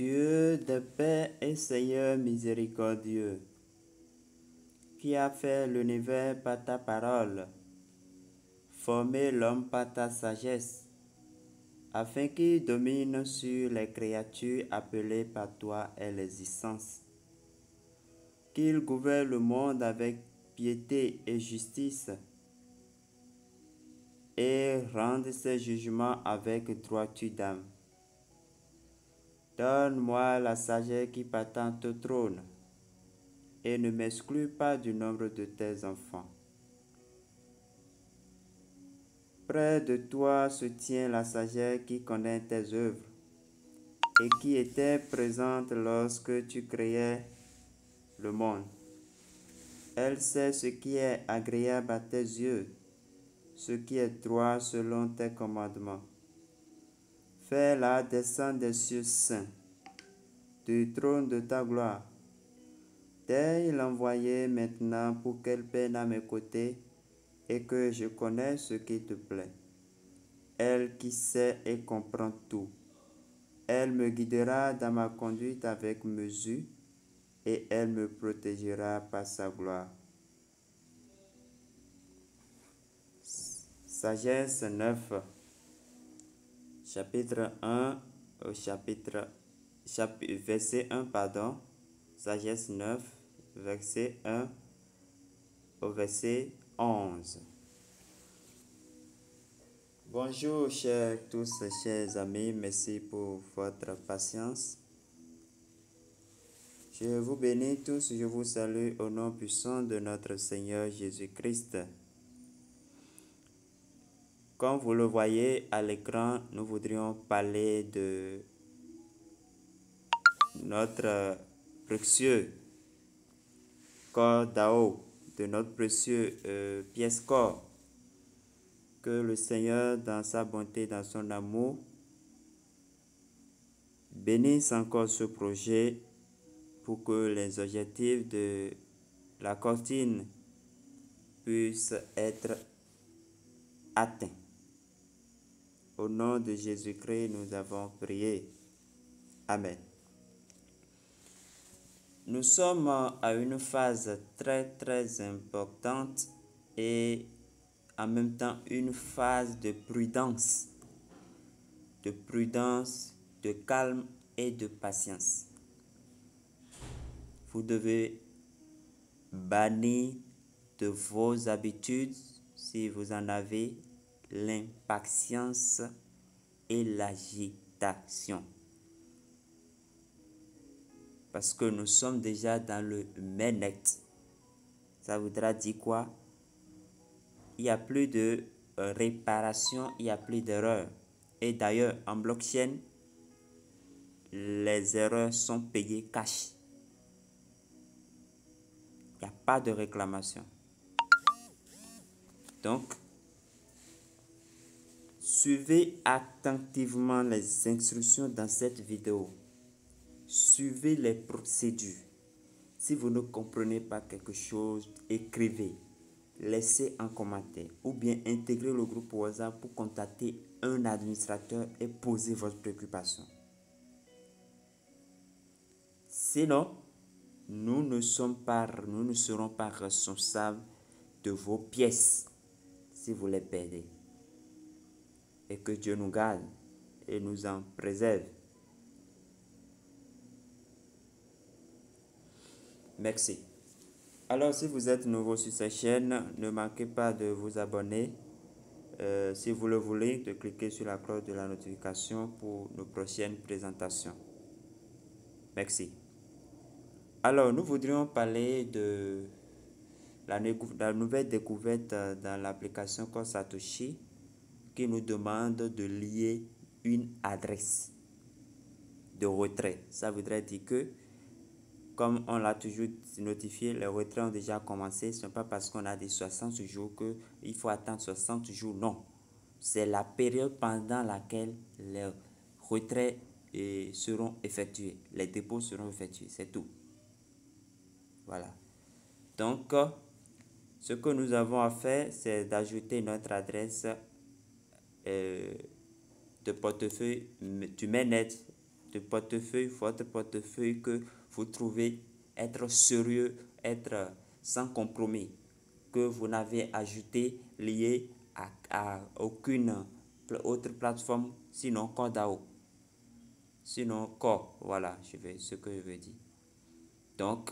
Dieu de paix et Seigneur miséricordieux, qui a fait l'univers par ta parole, formé l'homme par ta sagesse, afin qu'il domine sur les créatures appelées par toi à l'existence, qu'il gouverne le monde avec piété et justice, et rende ses jugements avec droiture d'âme. Donne-moi la sagesse qui patente au trône, et ne m'exclus pas du nombre de tes enfants. Près de toi se tient la sagesse qui connaît tes œuvres, et qui était présente lorsque tu créais le monde. Elle sait ce qui est agréable à tes yeux, ce qui est droit selon tes commandements. Fais-la descendre des cieux saints, du trône de ta gloire. T'ai-je l'envoyé maintenant pour qu'elle peine à mes côtés et que je connaisse ce qui te plaît. Elle qui sait et comprend tout. Elle me guidera dans ma conduite avec mesure et elle me protégera par sa gloire. Sagesse 9, chapitre 1, verset 1, Sagesse 9, verset 1 au verset 11. Bonjour chers tous, chers amis, merci pour votre patience. Je vous bénis tous, je vous salue au nom puissant de notre Seigneur Jésus-Christ. Comme vous le voyez à l'écran, nous voudrions parler de notre précieux corps d'Ao, de notre précieux pièce corps, que le Seigneur, dans sa bonté, dans son amour, bénisse encore ce projet pour que les objectifs de la cortine puissent être atteints. Au nom de Jésus-Christ, nous avons prié. Amen. Nous sommes à une phase très importante et en même temps une phase de prudence, de calme et de patience. Vous devez bannir de vos habitudes, si vous en avez, l'impatience et l'agitation. Parce que nous sommes déjà dans le mainnet. Ça voudra dire quoi? Il n'y a plus de réparation, il n'y a plus d'erreurs. Et d'ailleurs, en blockchain, les erreurs sont payées cash. Il n'y a pas de réclamation. Donc, suivez attentivement les instructions dans cette vidéo. Suivez les procédures. Si vous ne comprenez pas quelque chose, écrivez. Laissez un commentaire ou bien intégrez le groupe WhatsApp pour contacter un administrateur et poser votre préoccupation. Sinon, nous ne serons pas responsables de vos pièces si vous les perdez. Et que Dieu nous garde et nous en préserve. Merci. Alors, si vous êtes nouveau sur cette chaîne, ne manquez pas de vous abonner. Si vous le voulez, de cliquer sur la cloche de la notification pour nos prochaines présentations. Merci. Alors, nous voudrions parler de la nouvelle découverte dans l'application Code Satoshi qui nous demande de lier une adresse de retrait. Ça voudrait dire que, comme on l'a toujours notifié, les retraits ont déjà commencé. Ce n'est pas parce qu'on a dit 60 jours qu'il faut attendre 60 jours. Non. C'est la période pendant laquelle les retraits seront effectués. Les dépôts seront effectués. C'est tout. Voilà. Donc, ce que nous avons à faire, c'est d'ajouter notre adresse de portefeuille du mainnet de portefeuille, votre portefeuille que vous trouvez être sérieux, être sans compromis, que vous n'avez ajouté lié à aucune autre plateforme, sinon Cordao. Sinon Core, voilà, ce que je veux dire. Donc,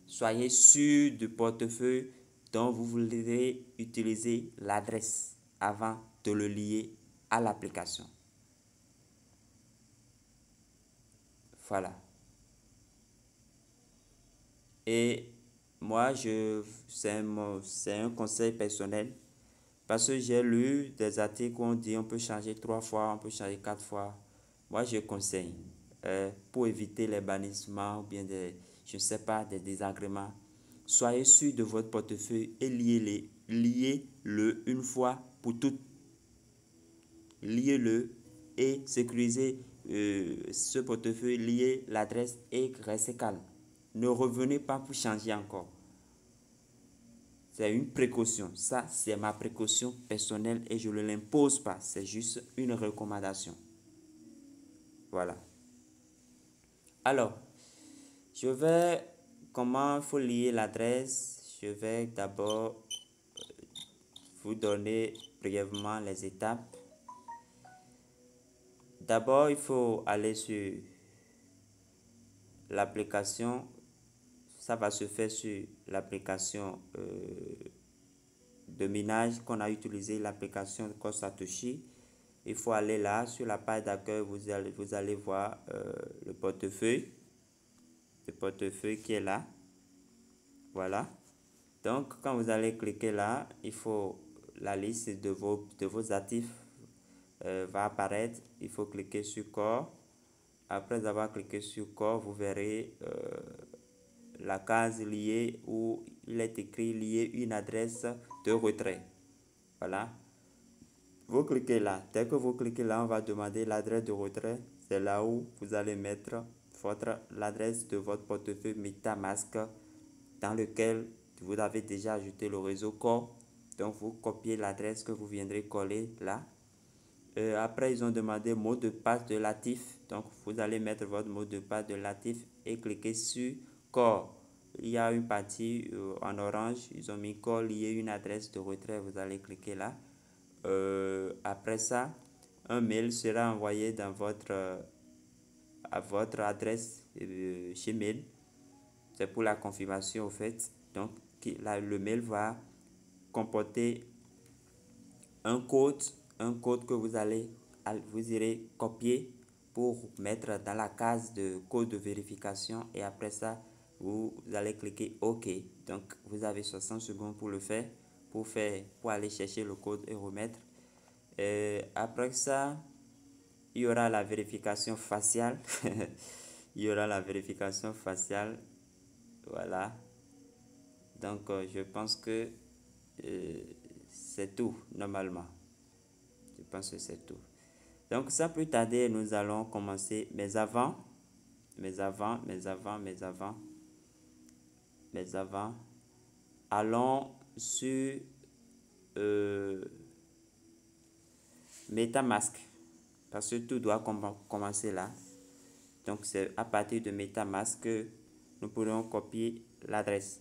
soyez sûr du portefeuille dont vous voulez utiliser l'adresse avant de le lier à l'application. Voilà. Et moi, c'est un conseil personnel parce que j'ai lu des articles où on dit on peut changer 3 fois, on peut changer 4 fois. Moi, je conseille pour éviter les bannissements ou bien je ne sais pas, des désagréments. Soyez sûr de votre portefeuille et liez-le une fois pour toutes. Liez-le et sécurisez ce portefeuille, liez l'adresse et restez calme. Ne revenez pas pour changer encore. C'est une précaution. Ça, c'est ma précaution personnelle et je ne l'impose pas. C'est juste une recommandation. Voilà. Alors, comment il faut lier l'adresse? Je vais d'abord vous donner brièvement les étapes. D'abord, il faut aller sur l'application. Ça va se faire sur l'application de minage qu'on a utilisé, l'application Satoshi. Il faut aller là, sur la page d'accueil, vous allez voir le portefeuille qui est là. Voilà. Donc, quand vous allez cliquer là, il faut la liste de vos actifs va apparaître. Il faut cliquer sur Core. Après avoir cliqué sur Core, vous verrez la case liée où il est écrit lier une adresse de retrait. Voilà. Vous cliquez là. Dès que vous cliquez là, on va demander l'adresse de retrait. C'est là où vous allez mettre l'adresse de votre portefeuille MetaMask dans lequel vous avez déjà ajouté le réseau Core. Donc, vous copiez l'adresse que vous viendrez coller là. Après, ils ont demandé mot de passe de l'actif. Donc, vous allez mettre votre mot de passe de l'actif et cliquer sur Core. Il y a une partie en orange. Ils ont mis Core lié une adresse de retrait. Vous allez cliquer là. Après ça, un mail sera envoyé dans à votre adresse Gmail. C'est pour la confirmation au fait. Donc, le mail va comporter un code que vous irez copier pour mettre dans la case de code de vérification et après ça, vous allez cliquer OK. Donc, vous avez 60 secondes pour le faire, pour aller chercher le code et remettre. Après ça, il y aura la vérification faciale. Il y aura la vérification faciale. Voilà. Donc, je pense que c'est tout, normalement. Je pense que c'est tout. Donc, sans plus tarder, nous allons commencer. Mais avant, allons sur MetaMask. Parce que tout doit commencer là. Donc, c'est à partir de MetaMask que nous pourrons copier l'adresse.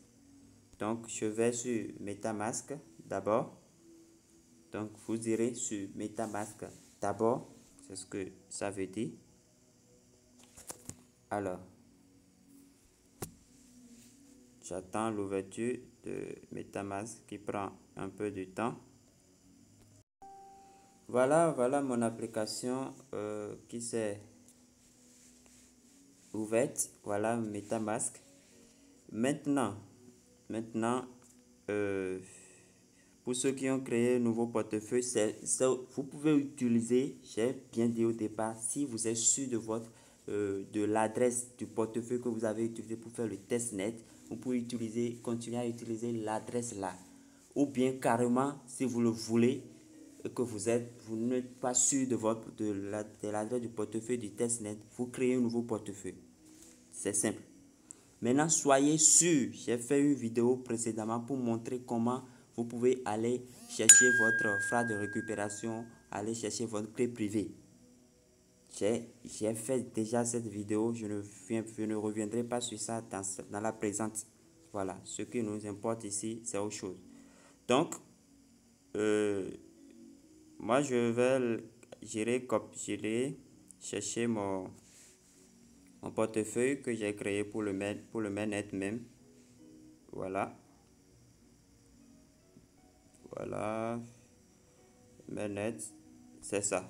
Donc, je vais sur MetaMask d'abord. Donc, vous irez sur MetaMask d'abord. C'est ce que ça veut dire. Alors, j'attends l'ouverture de MetaMask qui prend un peu de temps. Voilà mon application qui s'est ouverte. Voilà MetaMask. Maintenant, pour ceux qui ont créé un nouveau portefeuille, vous pouvez utiliser, j'ai bien dit au départ, si vous êtes sûr de l'adresse du portefeuille que vous avez utilisé pour faire le testnet, vous pouvez continuer à utiliser l'adresse là. Ou bien carrément, si vous le voulez, que vous n'êtes pas sûr de l'adresse du portefeuille du testnet, vous créez un nouveau portefeuille. C'est simple. Maintenant, soyez sûr, j'ai fait une vidéo précédemment pour montrer comment vous pouvez aller chercher votre phrase de récupération, aller chercher votre clé privée. J'ai fait déjà cette vidéo, je ne reviendrai pas sur ça dans la présente. Voilà, ce qui nous importe ici, c'est autre chose. Donc, moi, j'irai chercher mon portefeuille que j'ai créé pour le mainnet même. Voilà. Voilà. Mainnet, c'est ça.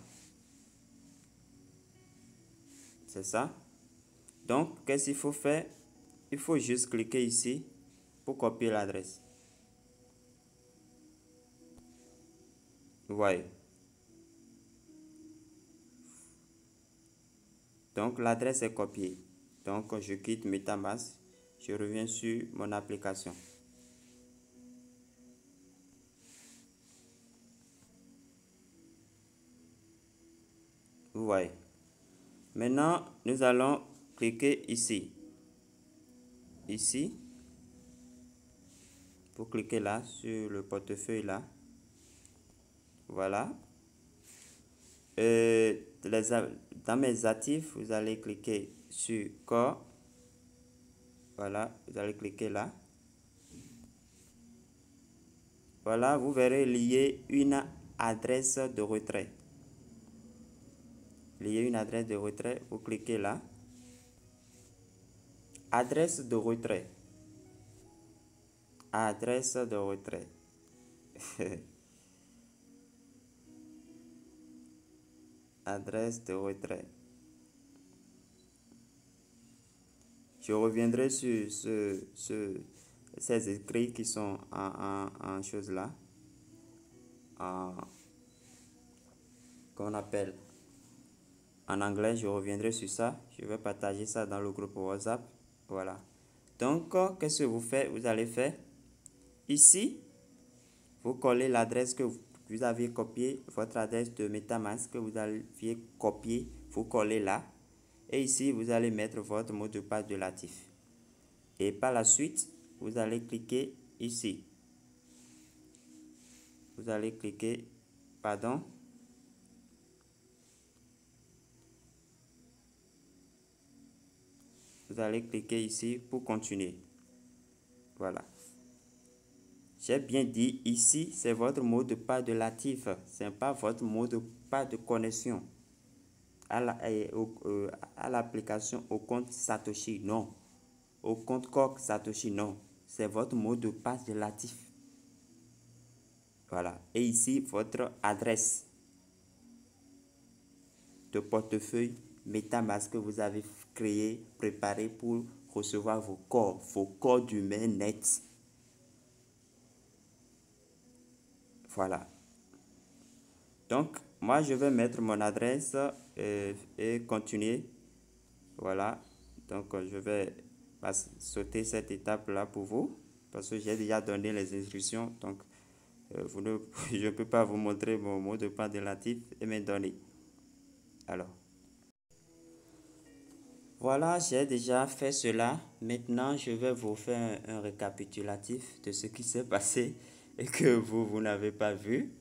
C'est ça. Donc, qu'est-ce qu'il faut faire? Il faut juste cliquer ici pour copier l'adresse. Vous voyez. Donc, l'adresse est copiée. Donc, je quitte MetaMask. Je reviens sur mon application. Vous voyez. Maintenant, nous allons cliquer ici. Ici. Vous cliquez là, sur le portefeuille là. Voilà. Dans mes actifs, vous allez cliquer sur Core. Voilà, vous allez cliquer là. Voilà, vous verrez lier une adresse de retrait. Lier une adresse de retrait, vous cliquez là. Adresse de retrait. Adresse de retrait. Adresse de retrait. Je reviendrai sur ces écrits qui sont en chose là. Qu'on appelle en anglais, je reviendrai sur ça. Je vais partager ça dans le groupe WhatsApp. Voilà. Donc, qu'est-ce que vous faites? Vous allez faire ici, vous collez l'adresse que vous avez copiée, votre adresse de MetaMask que vous aviez copiée, vous collez là. Et ici, vous allez mettre votre mot de passe de l'actif. Et par la suite, vous allez cliquer ici. Vous allez cliquer, pardon. Vous allez cliquer ici pour continuer. Voilà. J'ai bien dit ici, c'est votre mot de passe de l'actif. Ce n'est pas votre mot de passe de connexion à l'application au compte Satoshi. Non. Au compte Cork Satoshi. Non. C'est votre mot de passe de l'actif. Voilà. Et ici, votre adresse de portefeuille MetaMask que vous avez créé, préparé pour recevoir vos corps du mainnet. Voilà. Donc, moi, je vais mettre mon adresse et continuer. Voilà. Donc, je vais sauter cette étape-là pour vous parce que j'ai déjà donné les instructions. Donc, je ne peux pas vous montrer mon mot de passe de l'actif et mes données. Alors, voilà, j'ai déjà fait cela. Maintenant, je vais vous faire un récapitulatif de ce qui s'est passé et que vous n'avez pas vu.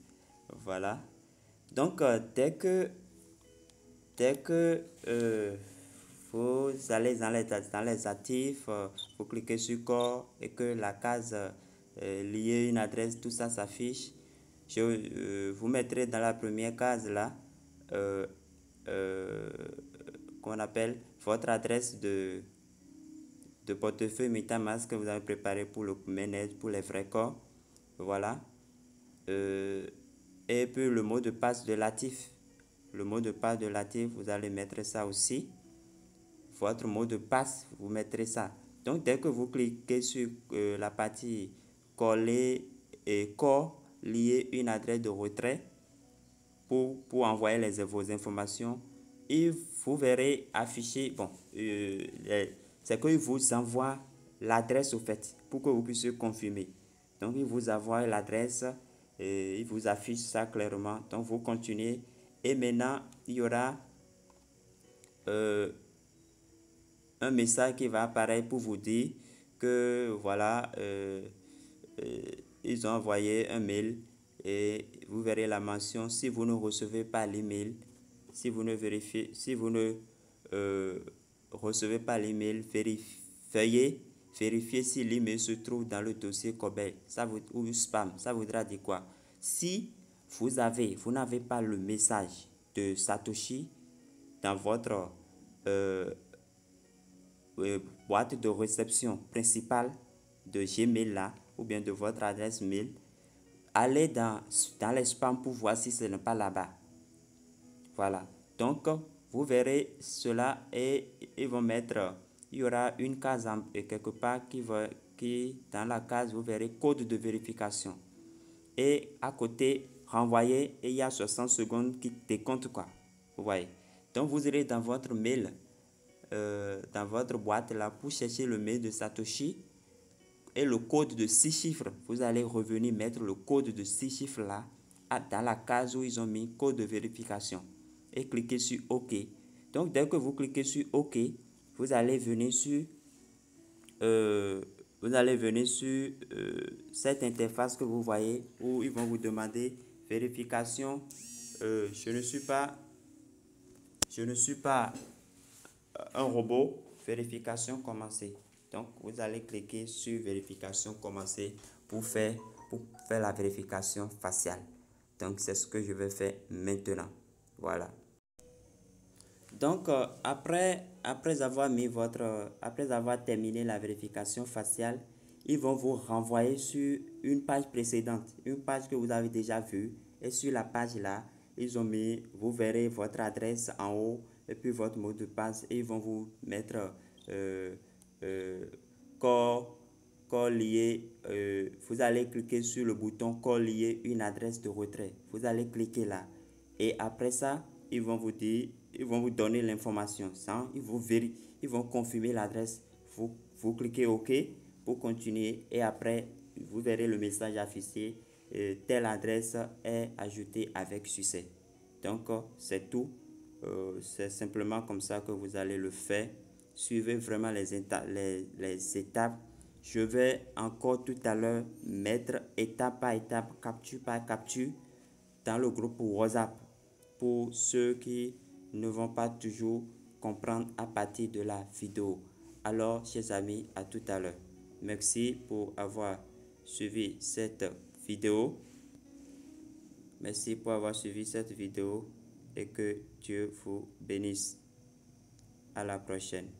Voilà. Donc, dès que vous allez dans les actifs, vous cliquez sur corps et que la case liée une adresse, tout ça s'affiche. Vous mettrez dans la première case là, qu'on appelle votre adresse de portefeuille MetaMask que vous avez préparé pour le mainnet, pour les vrais corps. Voilà. Et puis le mot de passe de l'actif. Le mot de passe de l'actif, vous allez mettre ça aussi. Votre mot de passe, vous mettrez ça. Donc, dès que vous cliquez sur la partie coller et corps, lier une adresse de retrait pour envoyer vos informations, et vous verrez afficher, bon, c'est qu'il vous envoie l'adresse au fait pour que vous puissiez confirmer. Donc, il vous envoie l'adresse et il vous affiche ça clairement. Donc, vous continuez et maintenant, il y aura un message qui va apparaître pour vous dire que voilà, ils ont envoyé un mail et vous verrez la mention. Si vous ne recevez pas l'email, si vous ne recevez pas l'email, vérifiez si l'email se trouve dans le dossier Corbeil ou spam. Ça voudra dire quoi? Si vous n'avez pas le message de Satoshi dans votre boîte de réception principale de Gmail là, ou bien de votre adresse mail, allez dans les spams pour voir si ce n'est pas là-bas. Voilà. Donc, vous verrez cela et ils vont mettre, il y aura une case quelque part qui, dans la case, vous verrez code de vérification. Et à côté, renvoyer et il y a 60 secondes qui décompte quoi. Vous voyez. Donc, vous irez dans votre mail, dans votre boîte là pour chercher le mail de Satoshi et le code de 6 chiffres. Vous allez revenir mettre le code de 6 chiffres là dans la case où ils ont mis code de vérification et cliquez sur OK. Donc, dès que vous cliquez sur OK, vous allez venir sur cette interface que vous voyez où ils vont vous demander vérification. Je ne suis pas un robot. Vérification commencée. Donc, vous allez cliquer sur vérification commencée pour faire la vérification faciale. Donc, c'est ce que je vais faire maintenant. Voilà. Donc, après avoir terminé la vérification faciale, ils vont vous renvoyer sur une page précédente, une page que vous avez déjà vue. Et sur la page là, ils ont mis, vous verrez votre adresse en haut et puis votre mot de passe. Et ils vont vous mettre corps lié. Vous allez cliquer sur le bouton corps lié une adresse de retrait. Vous allez cliquer là. Et après ça, ils vont vous donner l'information. Ils vont confirmer l'adresse. Vous cliquez OK pour continuer. Et après, vous verrez le message affiché. Telle adresse est ajoutée avec succès. Donc, c'est tout. C'est simplement comme ça que vous allez le faire. Suivez vraiment les étapes. Je vais encore tout à l'heure mettre étape par étape, capture par capture dans le groupe WhatsApp pour ceux qui ne vont pas toujours comprendre à partir de la vidéo. Alors, chers amis, à tout à l'heure. Merci pour avoir suivi cette vidéo. Merci pour avoir suivi cette vidéo et que Dieu vous bénisse. À la prochaine.